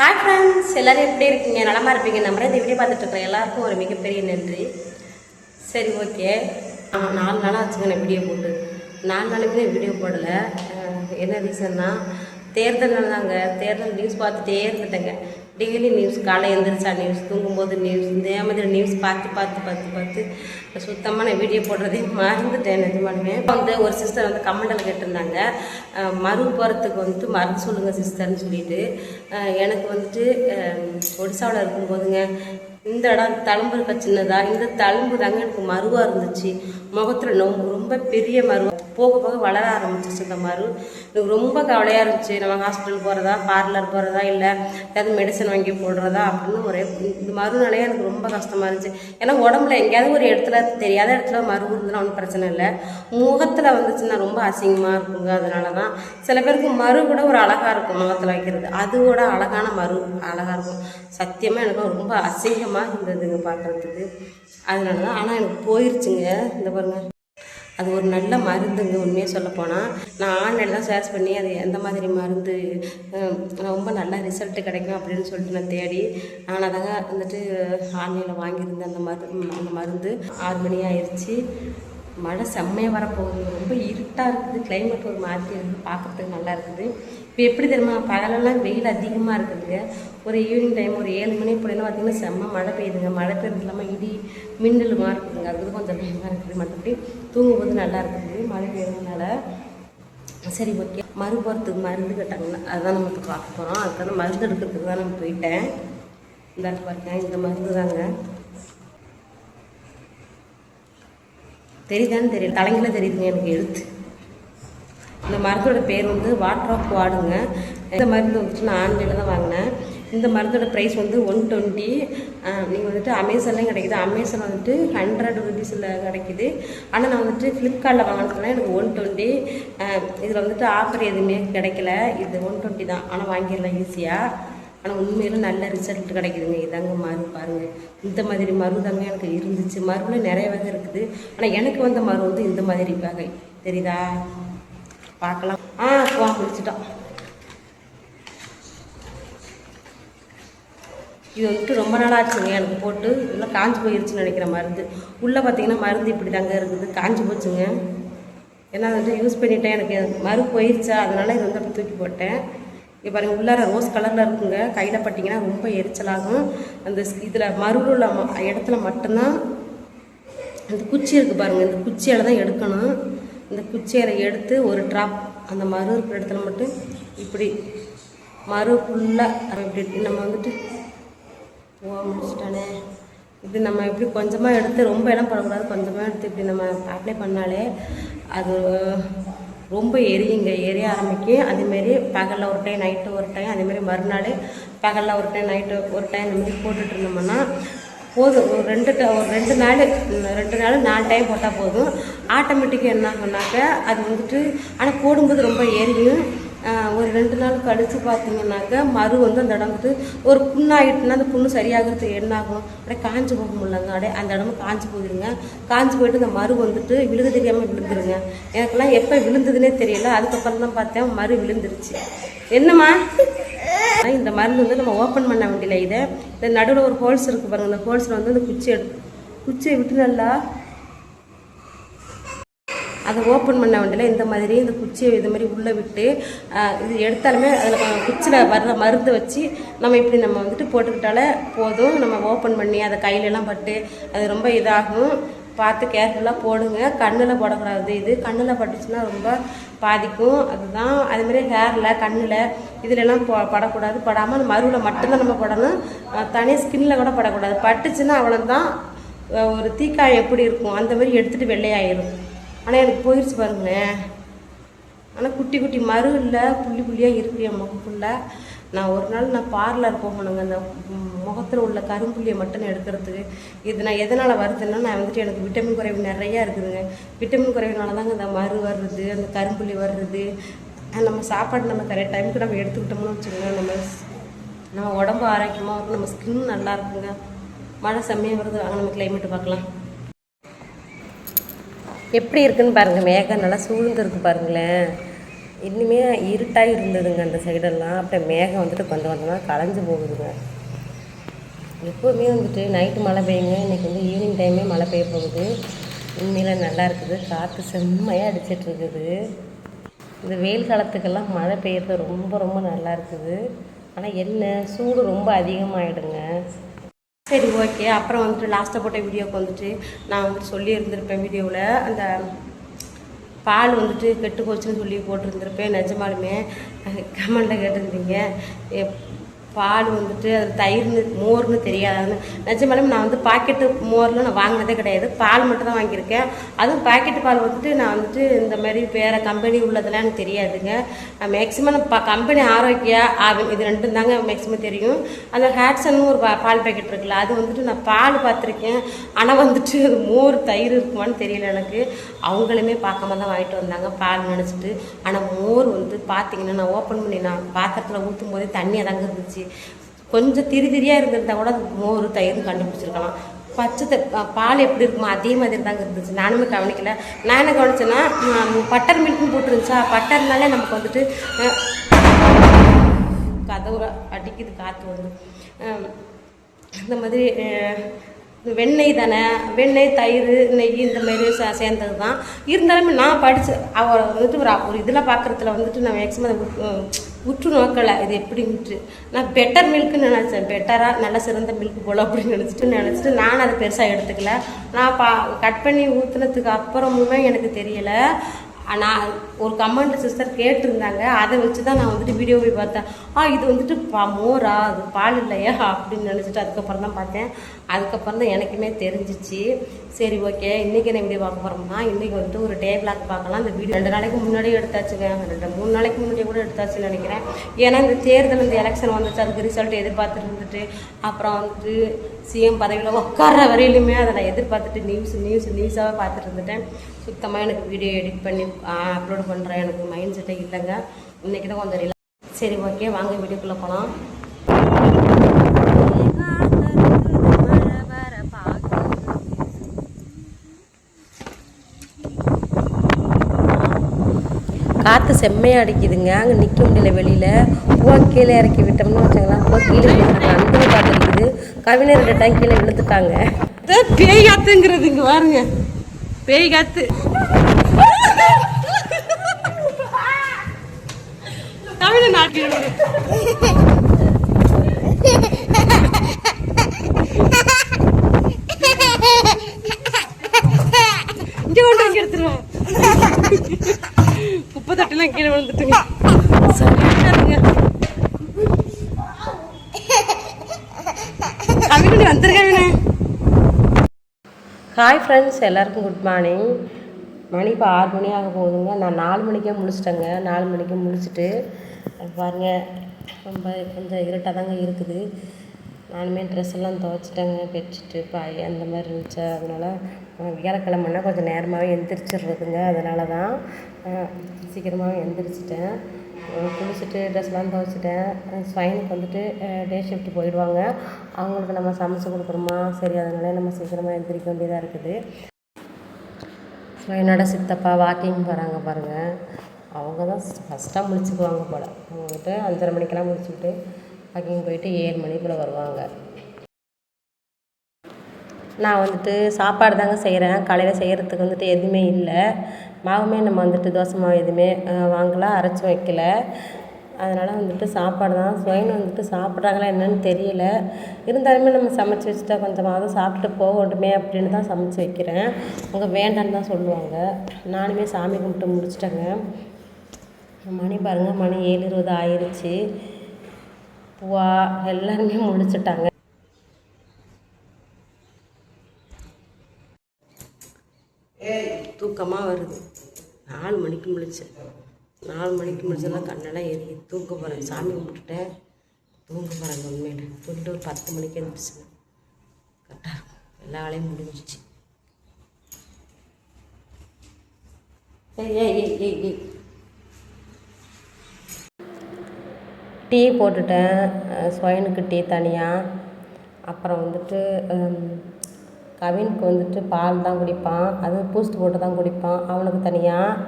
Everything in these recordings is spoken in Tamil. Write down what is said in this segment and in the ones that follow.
ஹாய் ஃப்ரெண்ட்ஸ், எல்லோரும் எப்படி இருக்கீங்க? நலமாக இருப்பீங்க நம்புறேன். இந்த வீடியோ பார்த்துட்டு இருக்கிற எல்லாருக்கும் ஒரு மிகப்பெரிய நன்றி. சரி, ஓகே. 4 நாளாக ஆச்சுங்க நான் வீடியோ போட்டு. 4 நாளைக்குமே வீடியோ போடலை. என்ன ரீசன்னா, தேர்தல் தாங்க. தேர்தல் நியூஸ் பார்த்துட்டே இருந்துட்டேங்க. டெய்லி நியூஸ், காலை எழுந்திரிச்சா நியூஸ், தூங்கும்போது நியூஸ், இதே மாதிரி நியூஸ் பார்த்து சுத்தமாக நான் வீடியோ போடுறதே மறந்துட்டேன். நிஜமாலுமே வந்து ஒரு சிஸ்டர் வந்து கமெண்டில் கேட்டிருந்தாங்க, மறு போகிறதுக்கு வந்துட்டு மருந்து சொல்லுங்கள் சிஸ்டர்னு சொல்லிட்டு. எனக்கு வந்துட்டு ஒடிசாவில் இருக்கும்போதுங்க, இந்த இடம் தழும்பு இருக்க சின்னதாக, இந்த தழும்பு தாங்க எனக்கு மருவாக இருந்துச்சு. முகத்தில் ரொம்ப பெரிய மருவா போக போக வளர ஆரம்பிச்சிச்சு. இந்த மரு எனக்கு ரொம்ப கவலையாக இருந்துச்சு. நம்ம ஹாஸ்பிட்டல் போகிறதா, பார்லர் போகிறதா, இல்லை ஏதாவது மெடிசன் வாங்கி போடுறதா அப்படின்னு ஒரே இந்த மருனாலே எனக்கு ரொம்ப கஷ்டமாக இருந்துச்சு. ஏன்னா உடம்புல எங்கேயாவது ஒரு இடத்துல, தெரியாத இடத்துல மரு இருந்துன்னா ஒன்றும் பிரச்சனை இல்லை. முகத்தில் வந்துச்சுன்னா ரொம்ப அசிங்கமாக இருக்குங்க. அதனால தான் சில பேருக்கு மரு கூட ஒரு அழகாக இருக்கும், முகத்தில் வைக்கிறது. அதோட அழகான மரு அழகாக இருக்கும். சத்தியமாக எனக்கு ரொம்ப அசிங்கமாக இருந்ததுங்க பார்க்குறதுக்கு. அதனால தான். ஆனால் எனக்கு போயிடுச்சுங்க. இந்த பாருங்க, அது ஒரு நல்ல மருந்துங்க. உண்மையாக சொல்லப்போனால் நான் ஆன்லைனில் தான் சர்ச் பண்ணி அது எந்த மாதிரி மருந்து ரொம்ப நல்ல ரிசல்ட்டு கிடைக்கும் அப்படின்னு சொல்லிட்டு நான் தேடி நான் அதாங்க வந்துட்டு ஆன்லைனில் வாங்கியிருந்தேன். அந்த மருந்து 6 மணி ஆயிடுச்சு. மழை செம்மையாக வரப்போகுது. ரொம்ப இருட்டாக இருக்குது. கிளைமேட் ஒரு மாதிரி இருக்குது. பார்க்குறதுக்கு நல்லா இருக்குது. இப்போ எப்படி தெரியுமா, பகலெல்லாம் வெயில் அதிகமாக இருக்குதுங்க. ஒரு ஈவினிங் டைம் ஒரு 7 மணி போலலாம் பார்த்திங்கன்னா செம்ம மழை பெய்யுதுங்க. மழை பெய்யுறது இல்லாமல் இடி மின்னலுமா இருக்குதுங்க. அதுக்கு கொஞ்சம் பயமாக இருக்குது. மற்றபடி தூங்கும்போது நல்லா இருக்குது மழை பெய்யறதுனால. சரி, ஓகே. மறு போகிறதுக்கு மருந்து கேட்டாங்கன்னா அதுதான் நம்ம இப்போ பார்க்க போகிறோம். அதுக்கான மருந்து எடுக்கிறதுக்கு தான் நம்ம போயிட்டேன். இந்த பாருங்க, இந்த மருந்து தாங்க. தெரியுதான்னு தெரியல, தலைங்கள தெரியுதுங்க எனக்கு எழுத்து. இந்த மருந்தோட பேர் வந்து வாட்டர் ஆஃப் வாடுங்க. இந்த மருந்து வந்துட்டு நான் ஆன்லைனில் தான் வாங்கினேன். இந்த மருந்தோட ப்ரைஸ் வந்து 120. நீங்கள் வந்துட்டு அமேசான்லேயும் கிடைக்கிது. அமேசான் வந்துட்டு 100 ரூபீஸில் கிடைக்கிது. ஆனால் நான் வந்துட்டு ஃப்ளிப்கார்ட்டில் வாங்கினதுனால எனக்கு 120. இதில் வந்துட்டு ஆஃபர் எதுவுமே கிடைக்கல. இது 120 தான். ஆனால் வாங்கிடலாம் ஈஸியாக. ஆனால் உண்மையிலும் நல்ல ரிசல்ட் கிடைக்குதுங்க. இதாங்க மரு பாருங்கள். இந்த மாதிரி மரு தாங்க எனக்கு இருந்துச்சு. மருவில் நிறைய வகை இருக்குது. ஆனால் எனக்கு வந்த மரு வந்து இந்த மாதிரி வகை. தெரியுதா? பார்க்கலாம். முடிச்சிட்டோம். இது வந்துட்டு ரொம்ப நாளாச்சுங்க எனக்கு போட்டு. இதெல்லாம் காஞ்சி போயிடுச்சுன்னு நினைக்கிற மருந்து. உள்ளே பார்த்தீங்கன்னா மருந்து இப்படி தாங்க இருக்குது. காஞ்சி போச்சுங்க. ஏன்னா வந்துட்டு யூஸ் பண்ணிட்டேன். எனக்கு மரு போயிடுச்சா, அதனால் இது வந்து அப்படி தூக்கி போட்டேன். இங்கே பாருங்கள், உள்ளார ரோஸ் கலரில் இருக்குங்க. கையில் பட்டிங்கன்னா ரொம்ப எரிச்சலாகும். அந்த இதில் மருவில் உள்ள இடத்துல மட்டும்தான் இந்த குச்சி இருக்குது பாருங்கள். இந்த குச்சியால் தான் எடுக்கணும். இந்த குச்சியில் எடுத்து ஒரு ட்ராப் அந்த மரு இருக்கிற இடத்துல மட்டும் இப்படி மரு ஃபுல்லாக இப்படி நம்ம வந்துட்டு முடிச்சிட்டானே. இது நம்ம இப்படி கொஞ்சமாக எடுத்து, ரொம்ப இடம் படக்கூடாது, கொஞ்சமாக எடுத்து இப்படி நம்ம அப்ளை பண்ணாலே அது ரொம்ப எரிய ஆரம்பிக்கும். அதேமாரி பகலில் ஒரு டைம், நைட்டு ஒரு டைம், அதேமாதிரி மறுநாள் பகலில் ஒரு டைம், நைட்டு ஒரு டைம் இந்த மாதிரி போட்டுட்டு இருந்தோம்னா போதும். ஒரு 2 நாள் 4 டைம் போட்டால் போதும். ஆட்டோமேட்டிக்காக என்ன ஆகுனாக்க அது வந்துட்டு, ஆனால் போடும்போது ரொம்ப எரியும். ஒரு 2 நாள் கழித்து பார்த்தீங்கன்னாக்க மரு வந்து அந்த இடம் வந்து ஒரு புண்ணாகிட்டுனா அந்த புண்ணு சரியாகிறதுக்கு என்ன ஆகும், அப்படியே காஞ்சி போக முடியலங்க. அப்படியே அந்த இடமும் காஞ்சி போயிடுங்க. காஞ்சி போயிட்டு அந்த மரு வந்துட்டு விழுக தெரியாமல் விழுந்துருங்க. எனக்கெல்லாம் எப்போ விழுந்ததுன்னே தெரியல. அதுக்கப்புறம் தான் பார்த்தேன் மரு விழுந்துருச்சு. என்னம்மா, இந்த மருந்து வந்து நம்ம ஓப்பன் பண்ண வேண்டியல. இதை இந்த நடுவில் ஒரு ஹோல்ஸ் இருக்குது பாருங்கள். இந்த ஹோல்ஸில் வந்து அந்த குச்சியை விட்டு நல்லா அதை ஓப்பன் பண்ண வேண்டியல. இந்த மாதிரி இந்த குச்சியை இது மாதிரி உள்ளே விட்டு இது எடுத்தாலுமே அதில் குச்சியில் வர்ற மருந்து வச்சு நம்ம இப்படி நம்ம வந்துட்டு போட்டுக்கிட்டாலே போதும். நம்ம ஓப்பன் பண்ணி அதை கையிலலாம் பட்டு அது ரொம்ப இதாகும். பார்த்து கேர்ஃபுல்லாக போடுங்க. கண்ணில் போடக்கூடாது. இது கண்ணில் பட்டுச்சுன்னா ரொம்ப பாதிக்கும். அதுதான். அதுமாரி ஹேரில், கண்ணில் இதிலெல்லாம் படக்கூடாது. படாமல் அந்த மருவில் மட்டும்தான் நம்ம படணும். தனியாக ஸ்கின்னில் கூட படக்கூடாது. பட்டுச்சுன்னா அவ்வளோதான். ஒரு தீக்காய் எப்படி இருக்கும் அந்த மாதிரி எடுத்துகிட்டு வெள்ளையாயிரும். ஆனால் எனக்கு போயிடுச்சு பாருங்களேன். ஆனால் குட்டி குட்டி மரு இல்லை, புள்ளி புள்ளியாக இருக்குது என் முகம் ஃபுல்லாக. நான் ஒரு நாள் பார்லர் போகணுங்க, அந்த முகத்தில் உள்ள கரும்புள்ளியை மட்டும் எடுக்கிறதுக்கு. இது நான் எதனால் வருதுன்னா, நான் வந்துட்டு எனக்கு விட்டமின் குறைவு நிறையா இருக்குதுங்க. விட்டமின் குறைவுனால தாங்க இந்த மரு வர்றது, அந்த கரும்புள்ளி வர்றது. நம்ம சாப்பாடு நம்ம கரெக்ட் டைமுக்கு நம்ம எடுத்துக்கிட்டோம்னு வச்சுக்கோங்க, நம்ம உடம்பு ஆரோக்கியமாக இருக்கும். நம்ம ஸ்கின் நல்லா இருக்குங்க. மழை செம்மையாக வருது. வாங்க நம்ம கிளைமேட்டு பார்க்கலாம். எப்படி இருக்குன்னு பாருங்கள். மேகம் நல்லா சூழ்ந்துருக்கு பாருங்களேன். இன்னுமே இருட்டாக இருந்ததுங்க அந்த சைடெல்லாம். அப்புறம் மேகம் வந்துட்டு கொஞ்சம் கொஞ்சமாக கலைஞ்சு போகுதுங்க. எப்போவுமே வந்துட்டு நைட்டு மழை பெய்யுங்க. இன்றைக்கி வந்து ஈவினிங் டைமே மழை பெய்ய போகுது. உண்மையில் நல்லா இருக்குது. காற்று செம்மையாக அடிச்சிட்ருக்குது. இந்த வெயில் காலத்துக்கெல்லாம் மழை பெய்யறது ரொம்ப ரொம்ப நல்லா இருக்குது. ஆனால் என்ன சூடு ரொம்ப அதிகமாகிடுங்க. சரி ஓகே. அப்புறம் வந்துட்டு லாஸ்ட்டாக போட்ட வீடியோவுக்கு வந்துட்டு நான் வந்துட்டு சொல்லி இருந்திருப்பேன் வீடியோவில், அந்த பால் வந்துட்டு கெட்டு போச்சுன்னு சொல்லி போட்டிருந்துருப்பேன். நிஜமாலுமே கமெண்டில் கேட்டிருந்தீங்க பால் வந்துட்டு அது தயிர்னு மோர்னு தெரியாதுன்னு. நிஜமாலுமே நான் வந்து பாக்கெட்டு மோரில் நான் வாங்கினதே கிடையாது. பால் மட்டும் தான் வாங்கியிருக்கேன். அதுவும் பாக்கெட்டு பால் வந்துட்டு நான் வந்துட்டு இந்த மாதிரி வேறு கம்பெனி உள்ளதெல்லாம் எனக்கு தெரியாதுங்க. மேக்ஸிமம் கம்பெனி ஆரோக்கியா இது ரெண்டும் தாங்க மேக்ஸிமம் தெரியும். அந்த ஹேட்சன்னு ஒரு பால் பேக்கெட் இருக்குல்ல, அது வந்துட்டு நான் பால் பார்த்துருக்கேன். ஆனால் வந்துட்டு அது மோர் தயிர் இருக்குமான்னு தெரியல எனக்கு. அவங்களுமே பார்க்காம தான் வாங்கிட்டு வந்தாங்க பால் நினச்சிட்டு. ஆனால் மோர் வந்து பார்த்திங்கன்னா நான் ஓப்பன் பண்ணி நான் பாத்திரத்தில் ஊற்றும் போதே தண்ணியாக தாங்க இருந்துச்சு. கொஞ்சம் திரியாக இருந்திருந்தா கூட அது மோர் தயிர் கண்டுபிடிச்சிருக்கலாம். பச்சை பால் எப்படி இருக்குமோ அதே மாதிரி தாங்க இருந்துச்சு. நானுமே கவனிக்கல. நான் என்ன கவனிச்சேன்னா பட்டர் மில்க்னு போட்டுருந்துச்சா, பட்டர்னாலே நமக்கு வந்துட்டு கதவுரை அடிக்குது காற்று வந்து இந்த மாதிரி வெண்ணெய் தானே, வெண்ணெய் தயிர் நெய் இந்த மாதிரி சேர்ந்தது தான். இருந்தாலுமே நான் படித்து அவரை வந்துட்டு ஒரு இதில் பார்க்குறதுல வந்துட்டு நான் மேக்ஸிமம் உற்று நோக்கலை இது எப்படின்ட்டு. நான் பெட்டர் மில்க்குன்னு நினச்சேன். பெட்டராக நல்ல சிறந்த மில்க் போல் அப்படின்னு நினச்சிட்டு நான் அதை பெருசாக எடுத்துக்கல. நான் கட் பண்ணி ஊற்றுனதுக்கு அப்புறமுமே எனக்கு தெரியலை. நான் ஒரு கமெண்ட் சிஸ்டர் கேட்டிருந்தாங்க. அதை வச்சு தான் நான் வந்துட்டு வீடியோ போய் பார்த்தேன். இது வந்துட்டு மோரா, அது பால் இல்லையா அப்படின்னு நினச்சிட்டு அதுக்கப்புறம் தான் பார்த்தேன். அதுக்கப்புறம் தான் எனக்குமே தெரிஞ்சிச்சு. சரி ஓகே, இன்றைக்கி என்ன வீடியோ பார்க்க போகிறோம்னா, இன்றைக்கி வந்துட்டு ஒரு டே விளாக் பார்க்கலாம். இந்த வீடியோ 2 நாளைக்கு முன்னாடியே எடுத்தாச்சுங்க. 3 நாளைக்கு முன்னாடியே கூட எடுத்தாச்சுன்னு நினைக்கிறேன். ஏன்னா இந்த தேர்தல் இந்த எலெக்ஷன் வந்துச்சு, அதுக்கு ரிசல்ட் எதிர்பார்த்துட்டு இருந்துட்டு அப்புறம் வந்துட்டு சிஎம் பதவியில் உட்கார வரையிலுமே அதை நான் எதிர்பார்த்துட்டு நியூஸாகவே பார்த்துட்டு இருந்துட்டேன். சுத்தமாக எனக்கு வீடியோ எடிட் பண்ணி அப்லோட் பண்ணுறேன் எனக்கு மைண்ட் செட்டே இல்லைங்க. இன்றைக்கி தான் கொஞ்சம் ரிலாக்ஸ். சரி ஓகே, வாங்க வீடியோக்குள்ளே போகலாம். காற்று செம்மையாக அடிக்குதுங்க. அங்கே நிற்க முடியல வெளியில். கீழே இறக்கி விட்டோம்னு வச்சுக்கலாம். கீழே அன்பு காத்திருக்குது. கவிஞர் 2 டைம் கீழே விழுந்துட்டாங்க. பேய் காத்துங்கிறது இங்கே பாருங்க, பேய் காத்து. கவிஞர் நாட்டி இங்கே கொண்டு வந்து எடுத்துருவேன். குப்பை தட்டுலாம் கீழே விழுந்துட்டுங்க. கவினி வந்துருக்கவினே. ஹாய் ஃப்ரெண்ட்ஸ், எல்லாருக்கும் குட் மார்னிங். மணி இப்போ 6 மணி ஆக போகுதுங்க. நான் 4 மணிக்கே முழிச்சிட்டேங்க. 4 மணிக்கு முழிச்சிட்டு பாருங்கள் ரொம்ப கொஞ்சம் இருட்டாக தாங்க இருக்குது. நானுமே ட்ரெஸ் எல்லாம் துவைச்சிட்டேங்க. பெட்ஷீட்டு பாய் அந்த மாதிரி இருந்துச்சு. அதனால் வியாழக்கிழமைன்னா கொஞ்சம் நேரமாகவே எந்திரிச்சிடுறதுங்க. அதனால தான் சீக்கிரமாகவே எந்திரிச்சிட்டேன். குளிச்சுட்டு ட்ரெஸ்லாம் துவைச்சிட்டேன். ஸ்வைனுக்கு வந்துட்டு டே ஷிஃப்ட் போயிடுவாங்க. அவங்களுக்கு நம்ம சமைச்சு கொடுக்குறோமா, சரி அதனால நம்ம சீக்கிரமாக எந்திரிக்க வேண்டியதாக இருக்குது. ஸ்வைனோட சித்தப்பா வாக்கிங் போகிறாங்க பாருங்கள். அவங்க தான் ஃபஸ்ட்டாக முழிச்சுக்குவாங்க போல். அவங்க வந்துட்டு 5:30 மணிக்கெல்லாம் முடிச்சுக்கிட்டு வாக்கிங் போயிட்டு 7 மணிக்குள்ளே வருவாங்க. நான் வந்துட்டு சாப்பாடு தாங்க செய்கிறேன். காலையில் செய்கிறதுக்கு வந்துட்டு எதுவுமே இல்லை. மாவுமே நம்ம வந்துட்டு தோசை மாவு எதுவுமே வாங்கலை, அரைச்சி வைக்கல. அதனால் வந்துட்டு சாப்பாடு தான். ஸ்வைன் வந்துட்டு சாப்பிட்றாங்களா என்னன்னு தெரியல. இருந்தாலுமே நம்ம சமைச்சி வச்சுட்டா கொஞ்சமாவது சாப்பிட்டுட்டு போகட்டுமே அப்படின்னு தான் சமைச்சி வைக்கிறேன். அவங்க வேண்டான்னு தான் சொல்லுவாங்க. நானுமே சாமி கும்பிட்டு முடிச்சிட்டேங்க. மணி பாருங்கள், மணி 7:20 ஆயிடுச்சு. பூவா எல்லாருமே முடிச்சுட்டாங்க. தூக்கமாக வருது. 4 மணிக்கு முழிச்சேன். 4 மணிக்கு முடிச்செல்லாம் கண்ணெல்லாம் எரியுது. தூங்க போகிறேன். சாமி கும்பிட்டுட்டேன், தூங்க போகிறேங்க. உண்மையில தூங்கிட்டு ஒரு 10 மணிக்கு எழுந்திரிச்சுங்க. கரெக்டாக இருக்கும். எல்லா வேலையும் முடிஞ்சிச்சு. ஏய் டீ போட்டுட்டேன். ஸ்வைனுக்கு டீ தனியாக. அப்புறம் வந்துட்டு கவினுக்கு வந்துட்டு பால் தான் குடிப்பான். அது பூஸ்ட் போட்டு தான் குடிப்பான். அவனுக்கு தனியாக.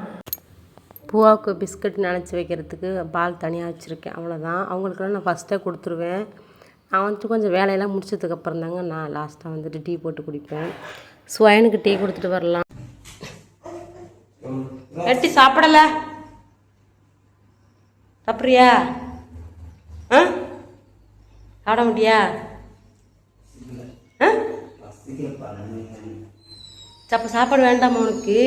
பூவாவுக்கு பிஸ்கட் நினச்சி வைக்கிறதுக்கு பால் தனியாக வச்சுருக்கேன், அவ்வளோதான். அவங்களுக்கெல்லாம் நான் ஃபஸ்ட்டே கொடுத்துருவேன். நான் வந்துட்டு கொஞ்சம் வேலையெல்லாம் முடிச்சதுக்கப்புறம் தாங்க நான் லாஸ்ட்டாக வந்துட்டு டீ போட்டு குடிப்பேன். சுவயனுக்கு டீ கொடுத்துட்டு வரலாம். வெட்டி சாப்பிடல சாப்பிட்றியா? ஆ சாப்பிட முடியா? ஆ அப்போ சாப்பாடு வேண்டாமா உனக்கு?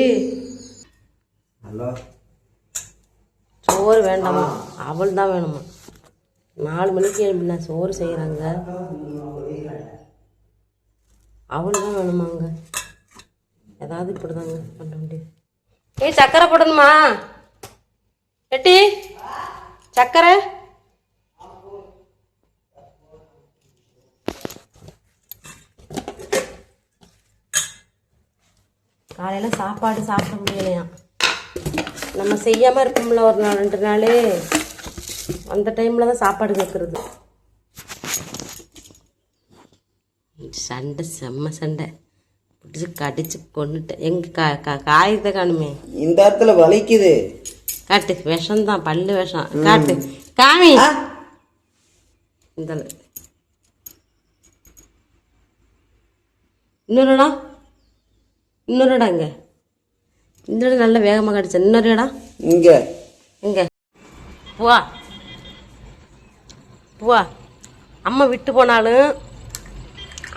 சோறு வேண்டாமா? அவள் தான் வேணுமா? 4 மணிக்கு எழுப்பினா சோறு செய்கிறாங்க, அவள் தான் வேணுமாங்க? ஏதாவது இப்படி தாங்க பண்ண முடியும். ஏய் சக்கரை போடணுமா? எட்டி சக்கரை காலையில் சாப்பாடு சாப்பிட முடியலையா? நம்ம செய்யாமல் இருப்போம்ல ஒரு நாள் 2 நாள், அந்த டைமில் தான் சாப்பாடு கேட்குறது. சண்டை செம்ம சண்டை பிடிச்சி கடிச்சு கொண்டுட்டேன். எங்கள் காயத்தை காணுமே, இந்த இடத்துல வலிக்குது. காட்டு விஷம்தான், பல்லு விஷம். காட்டு காமி. இந்த இன்னொரு இடம் இங்கே இந்த இடம் நல்லா வேகமாக கடிச்சேன். இன்னொரு இடம் இங்கே இங்கே பூவா பூவா அம்மா விட்டு போனாலும்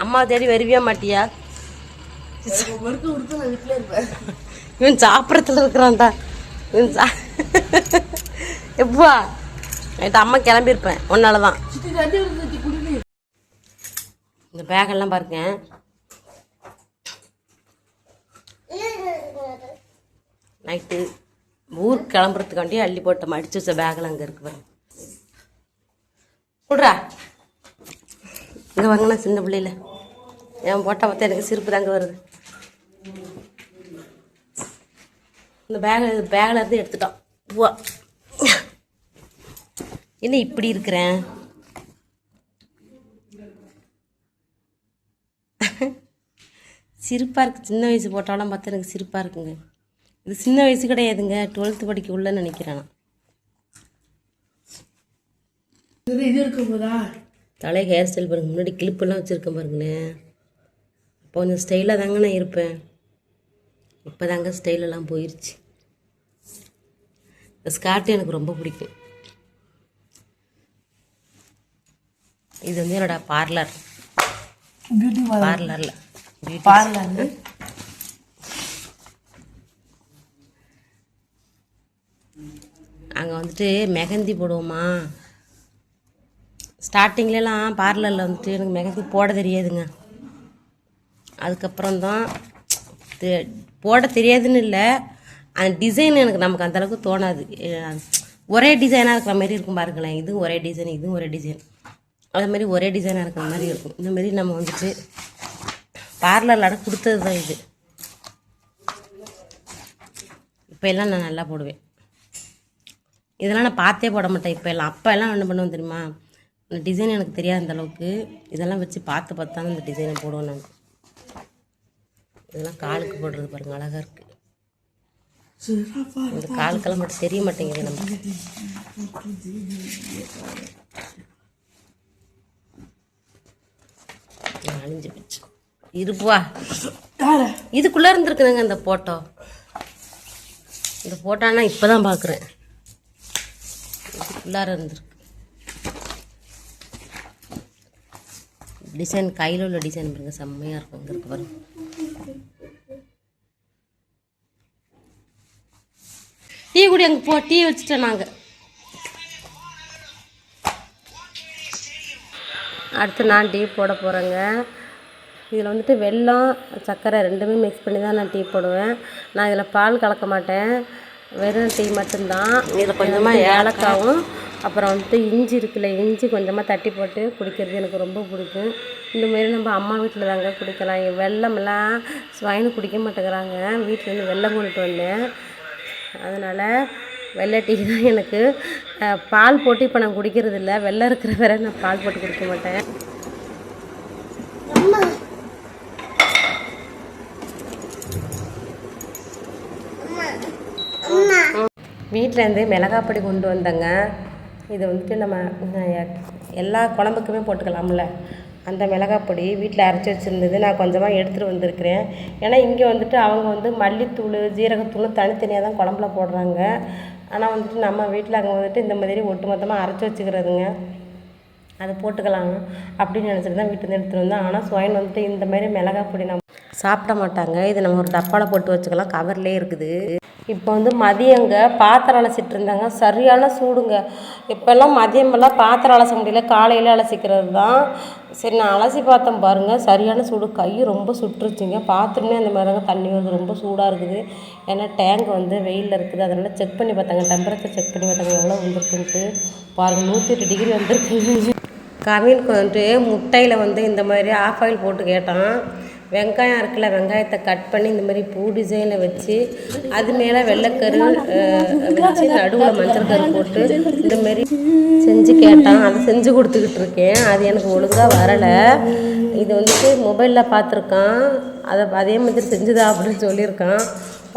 அம்மா தேடி வருவியா மாட்டியா? இவன் சாப்பிட்றதுல இருக்கிறான்டா இவன் எப்பா நைட்டு அம்மா கிளம்பியிருப்பேன் உன்னால தான். இந்த பேக்கெல்லாம் பாருங்க, நைட்டு ஊருக்கு கிளம்புறதுக்காண்டி அள்ளி போட்ட மடிச்சு வச்ச பேக்கெல்லாம் அங்கே இருக்கு பாருங்க. விட்றா இங்கே வாங்கினா சின்ன பிள்ளையில என் போட்டால் பார்த்தா எனக்கு சிரிப்பு தாங்க வருது. இந்த பேக்கில் இருந்து எடுத்துட்டோம். வா என்ன இப்படி இருக்கிறேன்? சிரிப்பாக இருக்குது. சின்ன வயசு போட்டாலும் பார்த்தா எனக்கு சிரிப்பாக இருக்குங்க. இது சின்ன வயசு கிடையாதுங்க, 12th படிக்க உள்ளன்னு நினைக்கிறேன் நான். இது இருக்க போதா தலை ஹேர் ஸ்டைல் பாருங்க, முன்னாடி கிளிப்பெல்லாம் வச்சுருக்கேன் பாருங்களேன். அப்போ கொஞ்சம் ஸ்டைலாக தாங்க நான் இருப்பேன். இப்போ தாங்க ஸ்டைலெல்லாம் போயிடுச்சு. இந்த ஸ்கார்ட்டு எனக்கு ரொம்ப பிடிக்கும். இது வந்து என்னோட பார்லர், பியூட்டி பார்லரில் பார்லர் அங்கே வந்துட்டு மெஹந்தி போடுவோமா. ஸ்டார்டிங்லலாம் பார்லரில் வந்துட்டு எனக்கு மெஹந்தி போட தெரியாதுங்க. அதுக்கப்புறம் தான் போட தெரியாதுன்னு இல்லை, அந்த டிசைன் எனக்கு நமக்கு அந்தளவுக்கு தோணாது. ஒரே டிசைனாக இருக்கிற மாதிரி இருக்கும் பாருங்களேன். இதுவும் ஒரே டிசைன், இதுவும் ஒரே டிசைன், அதுமாரி ஒரே டிசைனாக இருக்கிற மாதிரி இருக்கும். இந்தமாரி நம்ம வந்துட்டு பார்லரில் கொடுத்தது தான் இது. இப்போ எல்லாம் நான் நல்லா போடுவேன். இதெல்லாம் நான் பார்த்தே போட மாட்டேன் இப்போ எல்லாம். அப்போ எல்லாம் என்ன பண்ணுவேன் தெரியுமா, அந்த டிசைன் எனக்கு தெரியாத அந்தளவுக்கு இதெல்லாம் வச்சு பார்த்து தான் இந்த டிசைனை போடுவேன் நான். இதெல்லாம் காலுக்கு போடுறது பாருங்கள், அழகாக இருக்குது. இந்த காலுக்கெல்லாம் மட்டும் தெரிய மாட்டேங்குது நம்ம. அழிஞ்சு போச்சு இருப்பா. இதுக்குள்ளே இருந்துருக்குதுங்க இந்த ஃபோட்டோ. இந்த ஃபோட்டோனா இப்போ தான் பார்க்குறேன். இதுக்குள்ளார இருந்துருக்கு டிசைன். கையில் உள்ள டிசைன் பாருங்க, செம்மையாக இருக்கும். இங்கே இருக்கு பாருங்க. டீ குடி அங்கே போ, டீ வச்சுட்டேன் நாங்கள். அடுத்து நான் டீ போட போகிறேங்க. இதில் வந்துட்டு வெல்லம் சர்க்கரை ரெண்டுமே மிக்ஸ் பண்ணி தான் நான் டீ போடுவேன். நான் இதில் பால் கலக்க மாட்டேன், வெறும் டீ மட்டும்தான். இதில் கொஞ்சமாக ஏலக்காவும் அப்புறம் வந்துட்டு இஞ்சி இருக்குல்ல, இஞ்சி கொஞ்சமாக தட்டி போட்டு குடிக்கிறது எனக்கு ரொம்ப பிடிக்கும். இந்தமாரி நம்ம அம்மா வீட்டில் தாங்க குடிக்கலாம். வெல்லமெல்லாம் ஸ்வைனு குடிக்க மாட்டேங்கிறாங்க. வீட்டிலேருந்து வெல்லம் கொண்டுட்டு வந்தேன், அதனால் வெள்ளை டீ தான் எனக்கு. பால் போட்டு இப்போ நான் குடிக்கிறது இல்லை, வெள்ளை இருக்கிற வரை நான் பால் போட்டு குடிக்க மாட்டேன். வீட்டிலேருந்து மிளகாய் பொடி கொண்டு வந்தேங்க. இது வந்துட்டு நம்ம எல்லா குழம்புக்குமே போட்டுக்கலாம்ல, அந்த மிளகாய் பொடி வீட்டில் அரைச்சி வச்சுருந்தது. நான் கொஞ்சமாக எடுத்துகிட்டு வந்திருக்கிறேன். ஏன்னா இங்கே வந்துட்டு அவங்க வந்து மல்லித்தூள் ஜீரகத்தூள் தனித்தனியாக தான் குழம்புல போடுறாங்க. ஆனால் வந்துட்டு நம்ம வீட்டில் அங்கே வந்துட்டு இந்த மாதிரி ஒட்டு மொத்தமாக அரைச்சி வச்சுக்கிறதுங்க. அது போட்டுக்கலாம் அப்படின்னு நினச்சிட்டு தான் வீட்டிலேருந்து எடுத்துகிட்டு வந்தேன். ஆனால் சுவைன் வந்துட்டு இந்த மாதிரி மிளகாய் பொடி நம்ம சாப்பிட மாட்டாங்க. இது நம்ம ஒரு டப்பாவில் போட்டு வச்சுக்கலாம், கவர்லேயே இருக்குது. இப்போ வந்து மதியங்க பாத்திரம் அலசிட்டு இருந்தாங்க. சரியான சூடுங்க. இப்போல்லாம் மதியமெல்லாம் பாத்திரம் அலச முடியல, காலையில் அலசிக்கிறது தான். சரி நான் அலசி பார்த்தேன் பாருங்கள், சரியான சூடு, கை ரொம்ப சுட்டுருச்சுங்க. பாத்திரமே அந்த மாதிரிங்க தண்ணி வருது, ரொம்ப சூடாக இருக்குது. ஏன்னா டேங்க் வந்து வெயிலில் இருக்குது. அதனால் செக் பண்ணி பார்த்தாங்க, டெம்பரேச்சர் செக் பண்ணி பார்த்தாங்க எவ்வளோ வந்துருக்குன்ட்டு. பாருங்கள் 108 டிகிரி வந்துருக்கு. கவினுக்கு வந்துட்டு முட்டையில் வந்து இந்த மாதிரி ஆஃப் ஆயில் போட்டு கேட்டான். வெங்காயம் இருக்குல்ல, வெங்காயத்தை கட் பண்ணி இந்த மாதிரி பூ டிசைனில் வச்சு அது மேலே வெள்ளைக்கரு வச்சு நடுவில் மஞ்சள் கரு போட்டு இந்த மாதிரி செஞ்சு கேட்டான். அதை செஞ்சு கொடுத்துக்கிட்டு இருக்கேன். அது எனக்கு ஒழுங்காக வரலை. இது வந்துட்டு மொபைலில் பார்த்துருக்கான், அதே மாதிரி செஞ்சுதா அப்படின்னு சொல்லியிருக்கான்.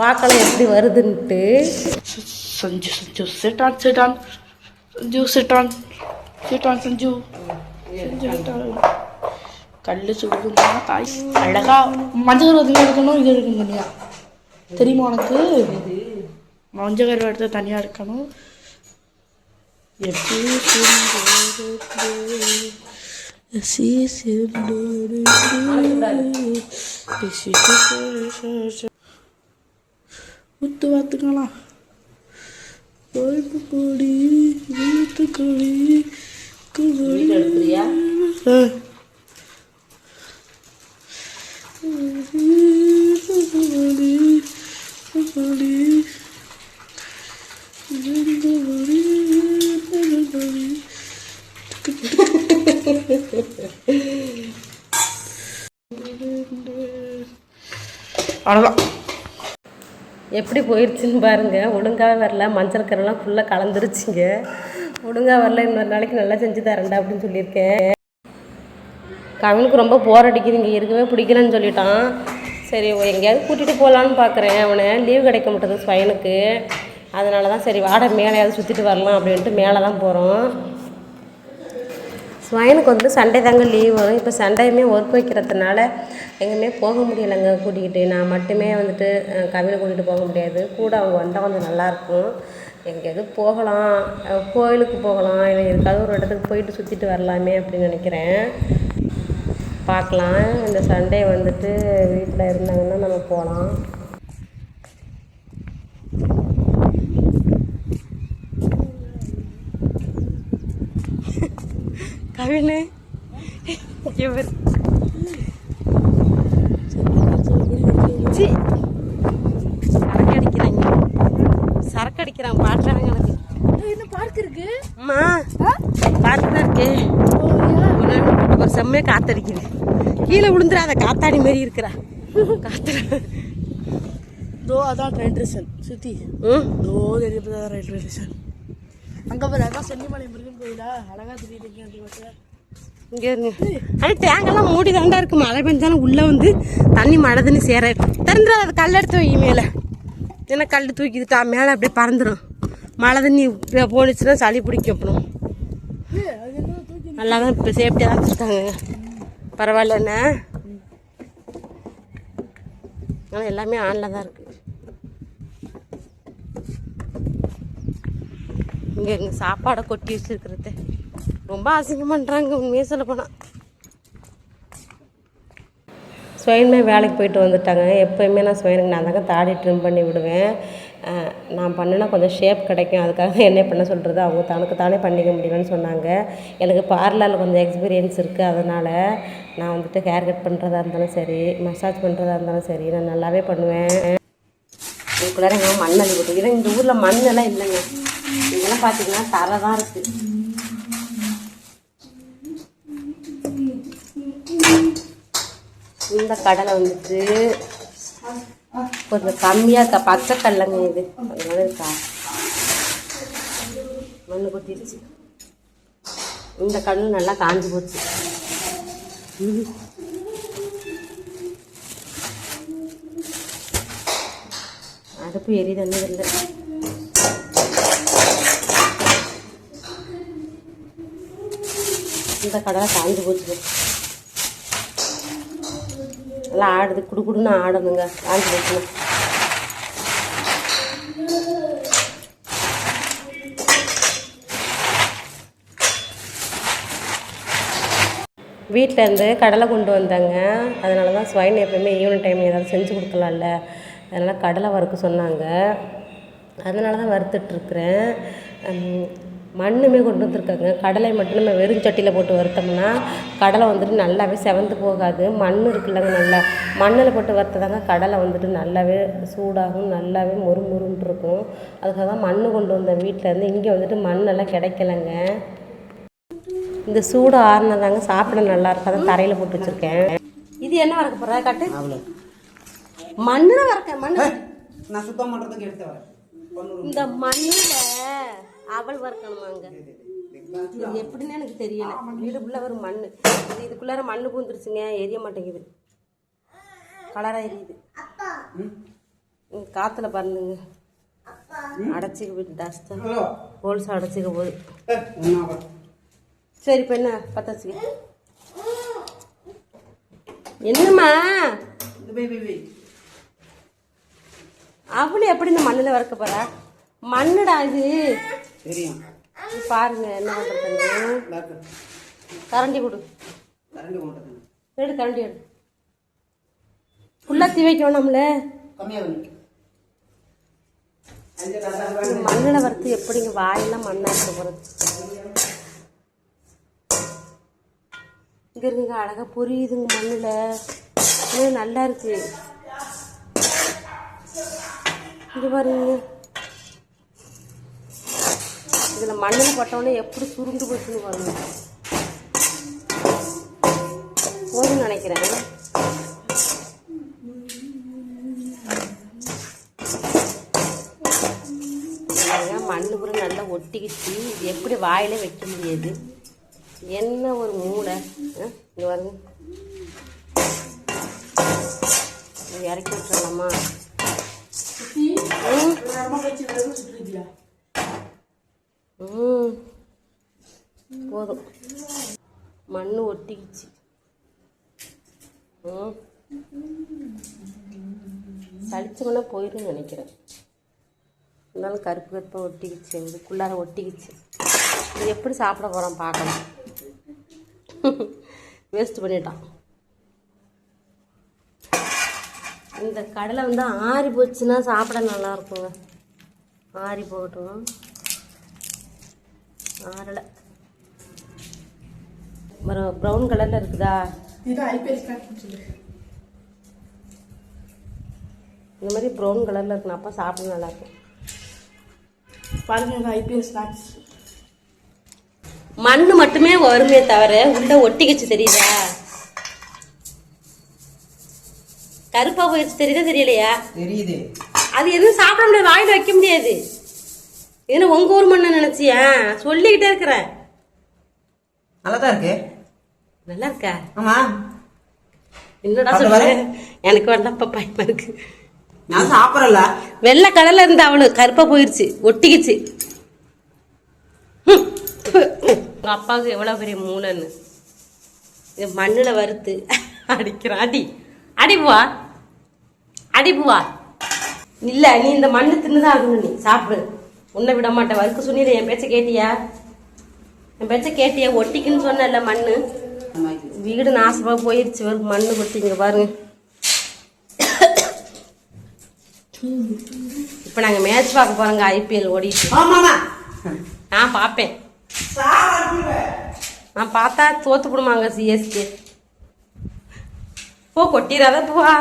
பார்க்கலாம் எப்படி வருதுன்ட்டு. சஞ்சு சஞ்சு சிட்டான் சிட்டான் சஞ்சு சிட்டான் சிட்டான் சஞ்சு கல் சுடுதுன்னா தாய் அழகா மஞ்சள் தனியாக இருக்கணும், இது இருக்கணும் தனியாக. தெரியுமா உனக்கு? மஞ்சள் கருவை எடுத்து தனியாக இருக்கணும். முத்து பார்த்துக்கலாம். கோழி வீட்டு கோழி எடுக்கிறியா? அவ்வளோதான். எப்படி போயிடுச்சுன்னு பாருங்கள். ஒழுங்காகவே வரல, மஞ்சள் கரெல்லாம் ஃபுல்லாக கலந்துருச்சுங்க. ஒழுங்காக வரல, இன்னொரு நாளைக்கு நல்லா செஞ்சு தரேன்டா அப்படின்னு சொல்லியிருக்கேன். கவினுக்கு ரொம்ப போர் அடிக்குது, இங்கே இருக்கவே பிடிக்கலன்னு சொல்லிட்டான். சரி எங்கேயாவது கூட்டிகிட்டு போகலான்னு பார்க்குறேன். அவனை லீவ் கிடைக்க மாட்டேது ஸ்வைனுக்கு. அதனால தான் சரி வாடை மேலேயாவது சுற்றிட்டு வரலாம் அப்படின்ட்டு மேலே தான் போகிறோம். ஸ்வைனுக்கு வந்து சண்டே தாங்க லீவ் வரும். இப்போ சண்டேயுமே ஒர்க் வைக்கிறதுனால எங்கேயுமே போக முடியலைங்க கூட்டிக்கிட்டு. நான் மட்டுமே வந்துட்டு கவினை கூட்டிகிட்டு போக முடியாது. கூட அவங்க வந்தால் கொஞ்சம் நல்லாயிருக்கும். எங்கேயாவது போகலாம், கோயிலுக்கு போகலாம், இல்லை எதுக்காவது ஒரு இடத்துக்கு போயிட்டு சுற்றிட்டு வரலாமே அப்படின்னு நினைக்கிறேன். பார்க்கலாம். இந்த சண்டே வந்துட்டு வீட்டில் இருந்தாங்கன்னா நம்ம போகலாம். கவினு இவர் சரக்கு அடிக்கிறாங்க, சரக்கு அடிக்கிறான். பாட்டுறாங்க எனக்கு. என்ன பார்க் இருக்கு? அம்மா பார்க் தான் இருக்கு. ஒரு செம்மையாக காத்தடிக்குது. கீழே விழுந்துடாத, காத்தாடி மாரி இருக்கிறா காத்துற. தோ அதான் ரயில்வே ஸ்டேஷன் சுற்றி. தோ தெரியுது ரயில்வே ஸ்டேஷன். அங்கே போய் அதான் சென்னிமலை முருகன் கோயிலா அழகா தெரியுது. இங்கே இருங்க. ஆனால் டேங்கெல்லாம் மூடி தாண்டா இருக்கு. மழை பெஞ்சாலும் உள்ளே வந்து தண்ணி மழை தண்ணி சேர திறந்துடும். அது கல் எடுத்து வை மேலே. ஏன்னா கல் தூக்கிக்கிட்டா மேலே அப்படியே பறந்துடும். மழை தண்ணி போனிச்சுன்னா சளி பிடிக்கும். அப்புறம் நல்லா தான் இப்போ சேஃப்டியாக தான் வச்சுருக்காங்க. பரவாயில்லண்ணே. ஆனால் எல்லாமே ஆனில் தான் இருக்குது. இங்கே இங்கே சாப்பாடை கொட்டி வச்சுருக்கிறது ரொம்ப அசிங்கம் பண்ணுறாங்க உண்மையாக சொல்ல போனால். ஸ்வைனுமே வேலைக்கு போயிட்டு வந்துட்டாங்க. எப்போயுமே நான் ஸ்வைனுக்கு நான் தாங்க தாடி ட்ரிம் பண்ணி விடுவேன். நான் பண்ணினா கொஞ்சம் ஷேப் கிடைக்கும். அதுக்காக என்ன பண்ண சொல்கிறது, அவங்க தனக்கு தானே பண்ணிக்க முடியலன்னு சொன்னாங்க. எனக்கு பார்லரில் கொஞ்சம் எக்ஸ்பீரியன்ஸ் இருக்குது. அதனால் நான் வந்துட்டு ஹேர் கட் பண்ணுறதா இருந்தாலும் சரி, மசாஜ் பண்ணுறதா இருந்தாலும் சரி, நான் நல்லாவே பண்ணுவேன். இதுக்குள்ளார எங்கள் மண் அள்ளி போட்டு இந்த ஊரில் மண்ணெல்லாம் இல்லைங்க. இதெல்லாம் பார்த்தீங்கன்னா தரை தான் இருக்குது. இந்த கடலை வந்துட்டு கொஞ்சம் கம்மியாக பச்சை கடலைங்க இது. அதனால இருக்கா மண்ணு கொட்டிடுச்சு. இந்த கடல் நல்லா காஞ்சி போச்சு. அடுப்பு எரி தண்ணி இல்லை. வறுத்த கடலை காஞ்சி போச்சுங்க. நல்லா ஆடுது, குடுக்குடுன்னு ஆடுதுங்க. காஞ்சி போச்சுங்க. வீட்டிலேருந்து கடலை கொண்டு வந்தாங்க. அதனால தான் ஸ்வைன் எப்போயுமே ஈவினிங் டைம் ஏதாவது செஞ்சு கொடுக்கலாம்ல, அதனால் கடலை வறுக்க சொன்னாங்க. அதனால தான் வறுத்துட்ருக்குறேன். மண்ணுமே கொண்டு வந்துருக்காங்க. கடலை மட்டும் நம்ம வெறும் சட்டியில் போட்டு வறுத்தோம்னா கடலை வந்துட்டு நல்லாவே செவந்து போகாது. மண் இருக்குல்லங்க, நல்லா மண்ணில் போட்டு வறுத்ததாங்க கடலை வந்துட்டு நல்லாவே சூடாகும், நல்லாவே மொறுமொறுன்னு இருக்கும். அதுக்காக தான் மண் கொண்டு வந்தேன் வீட்டிலேருந்து. இங்கே வந்துட்டு மண்ணெல்லாம் கிடைக்கலங்க. இந்த சூடு ஆறுனதாங்க சாப்பிட நல்லாயிருக்கும். அதை தரையில் போட்டு வச்சுருக்கேன். இது என்ன வறுக்க போகிற கட்டு? மண்ணில் வறுக்க. மண்ணு நான் சுத்தம் பண்ணுறதுக்கு எடுத்து வரேன். இந்த மண்ணில் அவள் வறுக்கணுமாங்க. இது எப்படின்னு எனக்கு தெரியல. வீடுக்குள்ளே ஒரு மண், இதுக்குள்ளார மண்ணு பூந்துருச்சுங்க. எரிய மாட்டேங்குது, கலராக எரியுது. காற்றுல பாருங்க அடைச்சிக்க போயிட்டு டஸ்ட்டு ஹோல்ஸ் அடைச்சிக்க போகுது. சரி இப்போ என்ன பத்தாச்சுங்க. என்னம்மா அவளு எப்படி இந்த மண்ணில் வறுக்க போறா? மண்ணுடா இது. பாருங்க என்ன பண்றது. கரண்டி கொடு. எடு கரண்டி எடு. ஃபுல்லாக தீ வைக்கணும் நம்மள. மண்ணில் வறுத்து எப்படிங்க வாயெல்லாம் மண்ணாக இருக்க போகிறது. இங்கே இருக்குங்க அழகாக பொரியுதுங்க மண்ணில். நல்லா இருக்கு. இது பாருங்க, இதில் மண்ணில் பட்டோன்னே எப்படி சுருண்டு போச்சுன்னு பாருங்க. போதும்னு நினைக்கிறேன். மண்ணு கூட நல்லா ஒட்டிக்கிச்சு. இது எப்படி வாயிலே வைக்க முடியாது. என்ன ஒரு மூளை. இங்கே பாருங்க, இறக்கி விட்டுறலாமா? போதும், மண்ணு ஒட்டிக்கிச்சு. சளிச்சோன்னா போயிடும்னு நினைக்கிறேன். இருந்தாலும் கருப்பு கருப்பாக ஒட்டிக்கிச்சு, இதுக்குள்ளார ஒட்டிக்கிச்சு. இது எப்படி சாப்பிட போகிறோம் பார்க்கலாம். வேஸ்ட் பண்ணிட்டான். இந்த கடலை வந்து ஆறி போச்சுன்னா சாப்பிட நல்லா இருக்குங்க. ஆறி போகட்டும். ஆறலை, ப்ரௌன் கலரில் இருக்குதா? இந்த மாதிரி ப்ரௌன் கலரில் இருக்கணும், அப்போ சாப்பிட நல்லாயிருக்கும். பாருங்க ஐபிஎல் ஸ்நாக்ஸ். மண்ணு மட்டுமே வருமே தவிர உள்ள ஒட்டிக்கிச்சு, தெரியுதா? கருப்பா போயிடுச்சு, தெரியுதா தெரியலையா? தெரியுது. அது எதுவும் சாப்பிட முடியாது, வாயில வைக்க முடியாது. என்ன உங்க ஊர் மண்ணு நினைச்சியா? சொல்லிக்கிட்டே இருக்கிறேன். நல்லாதான் இருக்கு. நல்லா இருக்கா? ஆமா. என்னடா சொல்ற? எனக்கு வேண்டாப்பா, பயமா இருக்கு. நான் சாப்பிடல. வெள்ளை கடல்ல இருந்து அவளு கருப்பா போயிருச்சு, ஒட்டிக்கிச்சு. உங்க அப்பாவுக்கு எவ்வளவு பெரிய மூளைன்னு இது மண்ணுல வறுத்து அடிக்கிறான். அடி அடிப்புவா, அடிப்புவா. இல்ல, நீ இந்த மண்ணு தின்னுதான் ஆகணும். நீ சாப்பிடு, உன்னை விட மாட்டேன். வறுக்க சொன்னீங்க, என் பேச்ச கேட்டியா? என் பேச்ச கேட்டியா? ஒட்டிக்குன்னு சொன்னல மண்ணு. வீடு நாசமா போயிருச்சு, ஒரு மண்ணு கொட்டிங்க பாருங்க. இப்ப நாங்க மேட்ச் பார்க்க போறோங்க. ஐபிஎல் ஓடிட்டு. நான் பாப்பேன். நான் பார்த்தா தோத்து போடுமாங்க சிஎஸ்கே. போ, கொட்டிடாத போவா.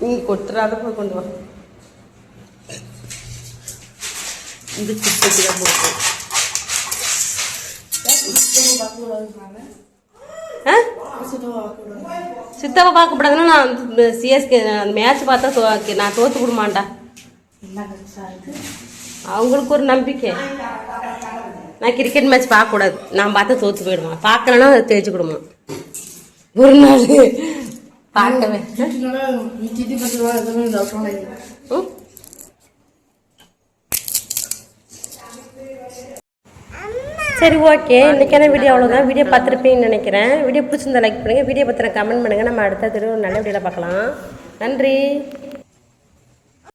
நீங்க கொட்டுறாத போய் கொண்டு வா. இது குப்பைக்குதான் போட்டு. சித்தப்பா பார்க்க கூடாதுன்னா நான் சிஎஸ்கே அந்த மேட்ச் பார்த்தா நான் தோத்து கொடுமாண்டா. அவங்களுக்கு ஒரு நம்பிக்கை. நான் கிரிக்கெட் மேட்ச் பார்க்கக்கூடாது, நான் பார்த்தா தோத்து போயிடுவேன். பார்க்கலன்னா தேய்ச்சி கொடுமா. ஒரு நாள் பார்க்கவே சரி ஓகே, இன்றைக்கான வீடியோ அவ்வளோதான். வீடியோ பார்த்துருப்பீங்கன்னு நினைக்கிறேன். வீடியோ பிடிச்சிருந்தா லைக் பண்ணுங்கள், வீடியோ பற்றின கமெண்ட் பண்ணுங்கள். நம்ம அடுத்த திரும்ப நல்ல வீடியோவில் பார்க்கலாம். நன்றி.